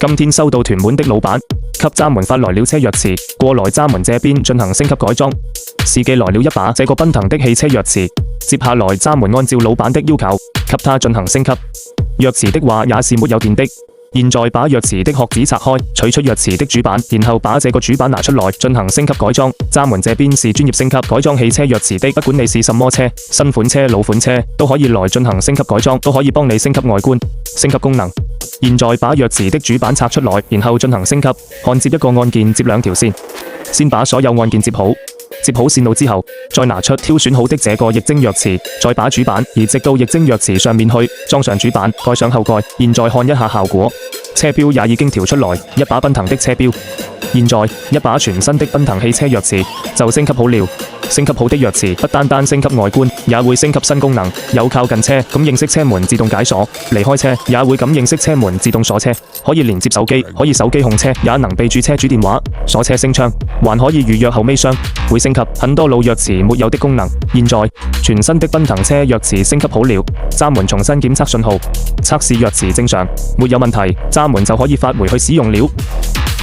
今天收到屯門的老闆給閘門發來了車鑰匙，過來閘門這邊進行升級改裝。司機來了一把這個奔騰的汽車鑰匙，接下來閘門按照老闆的要求給他進行升級。鑰匙的話也是沒有電的。現在把鑰匙的殼子拆開，取出鑰匙的主板，然後把這個主板拿出來進行升級改裝。閘門這邊是專業升級改裝汽車鑰匙的，不管你是什麼車，新款車、老款車都可以來進行升級改裝，都可以幫你升級外觀、升級功能。現在把鑰匙的主板拆出來，然後進行升級。焊接一個按鍵接兩條線，先把所有按鍵接好。接好線路之後，再拿出挑選好的這個液晶鑰匙，再把主板移植到液晶鑰匙上面去，裝上主板，蓋上後蓋。現在看一下效果，車標也已經調出來，一把奔騰的車標。現在一把全新的奔騰汽車鑰匙就升級好了。升級好的鑰匙不單單升級外觀，也會升級新功能，有靠近車感應式車門自動解鎖，離開車也會感應式車門自動鎖車，可以連接手機，可以手機控車，也能備註車主電話、鎖車升窗，還可以預約後尾箱，會升級很多老鑰匙沒有的功能。現在全新的奔騰車鑰匙升級好了，閘門重新檢測信號，測試鑰匙正常，沒有問題，閘門就可以發回去使用了。